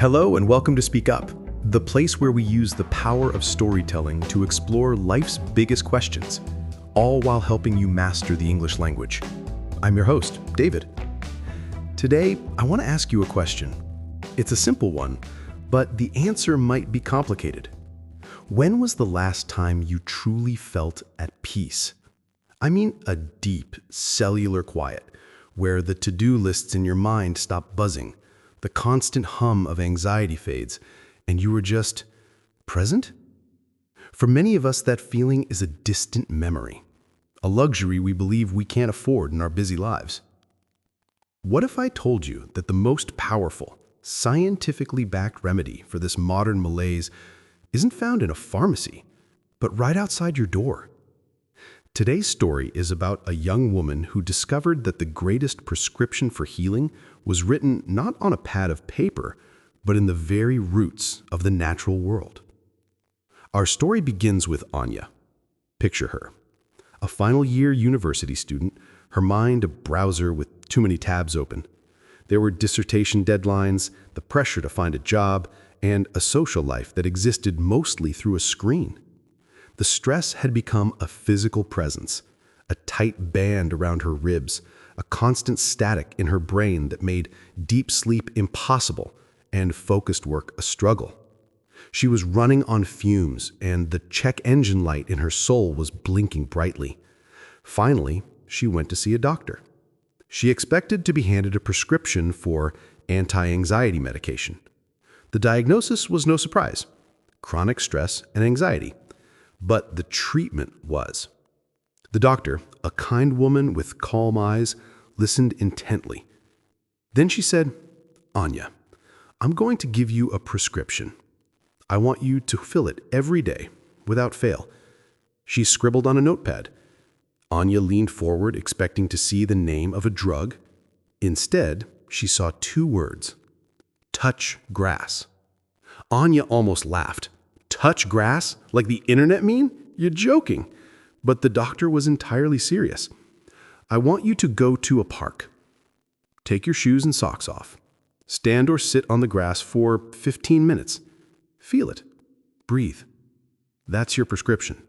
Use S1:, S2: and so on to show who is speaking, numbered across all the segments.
S1: Hello and welcome to Speak Up, the place where we use the power of storytelling to explore life's biggest questions, all while helping you master the English language. I'm your host, David. Today, I want to ask you a question. It's a simple one, but the answer might be complicated. When was the last time you truly felt at peace? I mean a deep, cellular quiet, where the to-do lists in your mind stop buzzing, the constant hum of anxiety fades, and you were just present? For many of us, that feeling is a distant memory, a luxury we believe we can't afford in our busy lives. What if I told you that the most powerful, scientifically backed remedy for this modern malaise isn't found in a pharmacy, but right outside your door? Today's story is about a young woman who discovered that the greatest prescription for healing was written not on a pad of paper, but in the very roots of the natural world. Our story begins with Anya. Picture her. A final year university student, her mind a browser with too many tabs open. There were dissertation deadlines, the pressure to find a job, and a social life that existed mostly through a screen. The stress had become a physical presence, a tight band around her ribs, a constant static in her brain that made deep sleep impossible and focused work a struggle. She was running on fumes, and the check engine light in her soul was blinking brightly. Finally, she went to see a doctor. She expected to be handed a prescription for anti-anxiety medication. The diagnosis was no surprise: chronic stress and anxiety. But the treatment was. The doctor, a kind woman with calm eyes, listened intently. Then she said, "Anya, I'm going to give you a prescription. I want you to fill it every day, without fail." She scribbled on a notepad. Anya leaned forward, expecting to see the name of a drug. Instead, she saw two words: touch grass. Anya almost laughed. Touch grass? Like the internet meme? You're joking. But the doctor was entirely serious. "I want you to go to a park. Take your shoes and socks off. Stand or sit on the grass for 15 minutes. Feel it. Breathe. That's your prescription."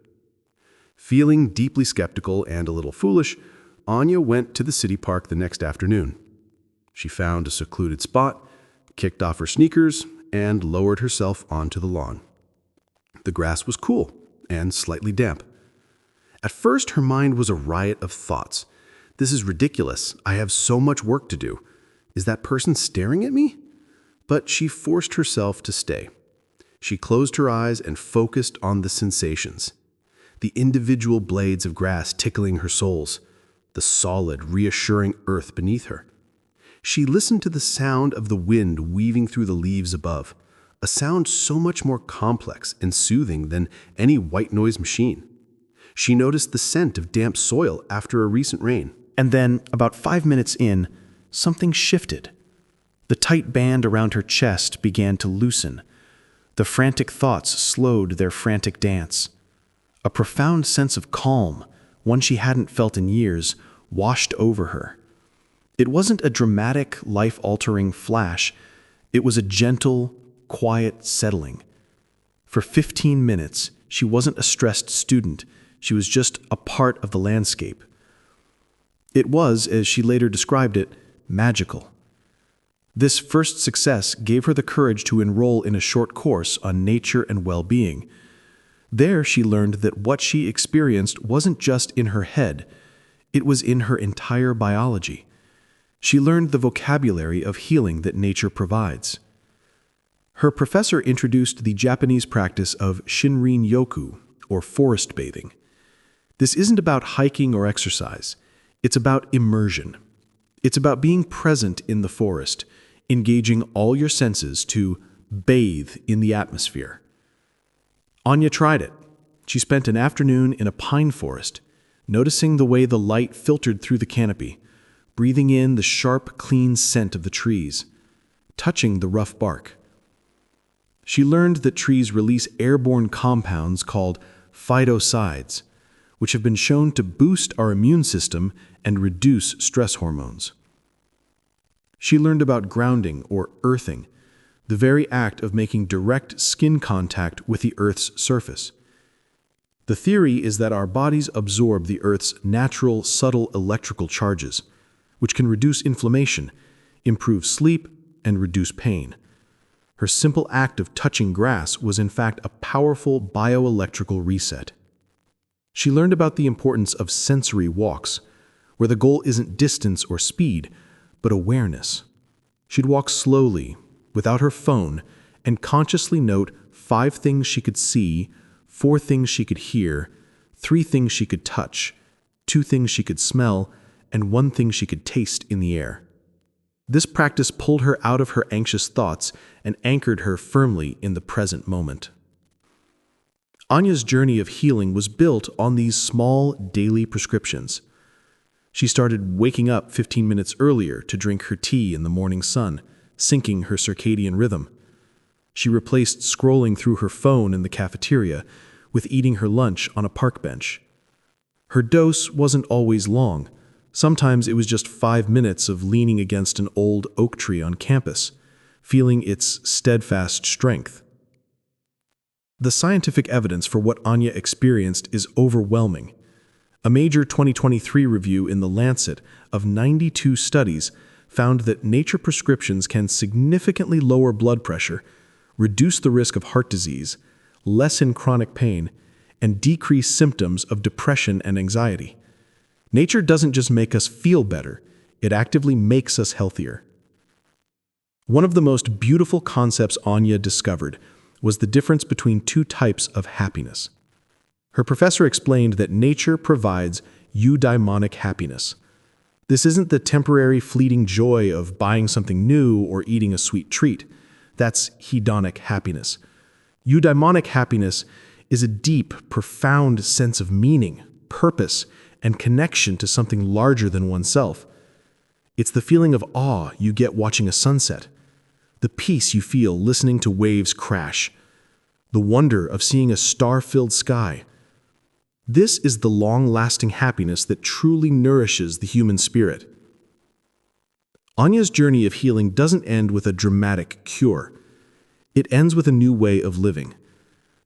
S1: Feeling deeply skeptical and a little foolish, Anya went to the city park the next afternoon. She found a secluded spot, kicked off her sneakers, and lowered herself onto the lawn. The grass was cool and slightly damp. At first, her mind was a riot of thoughts. This is ridiculous. I have so much work to do. Is that person staring at me? But she forced herself to stay. She closed her eyes and focused on the sensations. The individual blades of grass tickling her soles, the solid, reassuring earth beneath her. She listened to the sound of the wind weaving through the leaves above, a sound so much more complex and soothing than any white noise machine. She noticed the scent of damp soil after a recent rain. And then, about 5 minutes in, something shifted. The tight band around her chest began to loosen. The frantic thoughts slowed their frantic dance. A profound sense of calm, one she hadn't felt in years, washed over her. It wasn't a dramatic, life-altering flash. It was a gentle, quiet settling. For 15 minutes, she wasn't a stressed student. She was just a part of the landscape. It was, as she later described it, magical. This first success gave her the courage to enroll in a short course on nature and well-being. There, she learned that what she experienced wasn't just in her head. It was in her entire biology. She learned the vocabulary of healing that nature provides. Her professor introduced the Japanese practice of Shinrin-yoku, or forest bathing. This isn't about hiking or exercise. It's about immersion. It's about being present in the forest, engaging all your senses to bathe in the atmosphere. Anya tried it. She spent an afternoon in a pine forest, noticing the way the light filtered through the canopy, breathing in the sharp, clean scent of the trees, touching the rough bark. She learned that trees release airborne compounds called phytocides, which have been shown to boost our immune system and reduce stress hormones. She learned about grounding or earthing, the very act of making direct skin contact with the Earth's surface. The theory is that our bodies absorb the Earth's natural, subtle electrical charges, which can reduce inflammation, improve sleep, and reduce pain. Her simple act of touching grass was in fact a powerful bioelectrical reset. She learned about the importance of sensory walks, where the goal isn't distance or speed, but awareness. She'd walk slowly, without her phone, and consciously note 5 things she could see, 4 things she could hear, 3 things she could touch, 2 things she could smell, and 1 thing she could taste in the air. This practice pulled her out of her anxious thoughts and anchored her firmly in the present moment. Anya's journey of healing was built on these small daily prescriptions. She started waking up 15 minutes earlier to drink her tea in the morning sun, syncing her circadian rhythm. She replaced scrolling through her phone in the cafeteria with eating her lunch on a park bench. Her dose wasn't always long. Sometimes it was just 5 minutes of leaning against an old oak tree on campus, feeling its steadfast strength. The scientific evidence for what Anya experienced is overwhelming. A major 2023 review in The Lancet of 92 studies found that nature prescriptions can significantly lower blood pressure, reduce the risk of heart disease, lessen chronic pain, and decrease symptoms of depression and anxiety. Nature doesn't just make us feel better, it actively makes us healthier. One of the most beautiful concepts Anya discovered was the difference between 2 types of happiness. Her professor explained that nature provides eudaimonic happiness. This isn't the temporary fleeting joy of buying something new or eating a sweet treat. That's hedonic happiness. Eudaimonic happiness is a deep, profound sense of meaning, purpose, and connection to something larger than oneself. It's the feeling of awe you get watching a sunset, the peace you feel listening to waves crash, the wonder of seeing a star-filled sky. This is the long-lasting happiness that truly nourishes the human spirit. Anya's journey of healing doesn't end with a dramatic cure. It ends with a new way of living.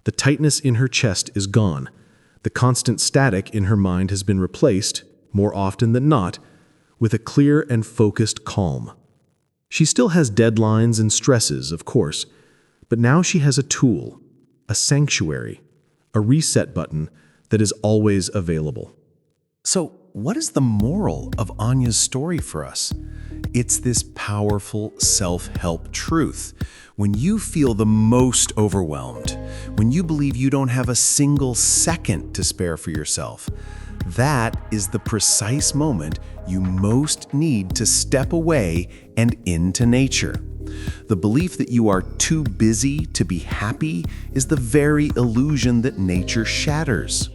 S1: The tightness in her chest is gone. The constant static in her mind has been replaced, more often than not, with a clear and focused calm. She still has deadlines and stresses, of course, but now she has a tool, a sanctuary, a reset button that is always available.
S2: So, what is the moral of Anya's story for us? It's this powerful self-help truth. When you feel the most overwhelmed, when you believe you don't have a single second to spare for yourself, that is the precise moment you most need to step away and into nature. The belief that you are too busy to be happy is the very illusion that nature shatters.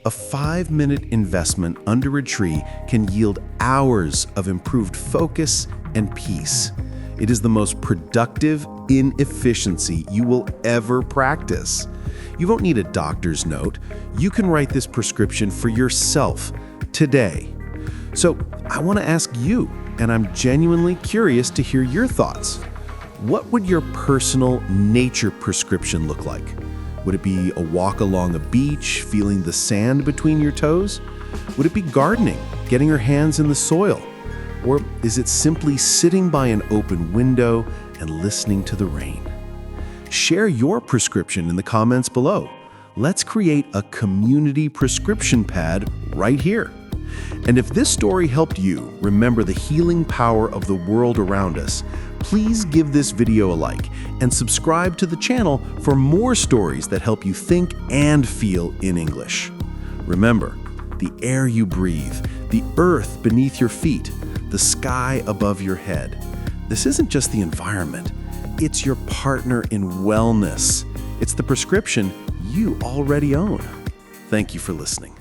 S2: A 5-minute investment under a tree can yield hours of improved focus and peace. It is the most productive inefficiency you will ever practice. You won't need a doctor's note. You can write this prescription for yourself today. So I want to ask you, and I'm genuinely curious to hear your thoughts. What would your personal nature prescription look like? Would it be a walk along a beach, feeling the sand between your toes? Would it be gardening, getting your hands in the soil? Or is it simply sitting by an open window and listening to the rain? Share your prescription in the comments below. Let's create a community prescription pad right here. And if this story helped you remember the healing power of the world around us, please give this video a like and subscribe to the channel for more stories that help you think and feel in English. Remember, the air you breathe, the earth beneath your feet, the sky above your head. This isn't just the environment, it's your partner in wellness. It's the prescription you already own. Thank you for listening.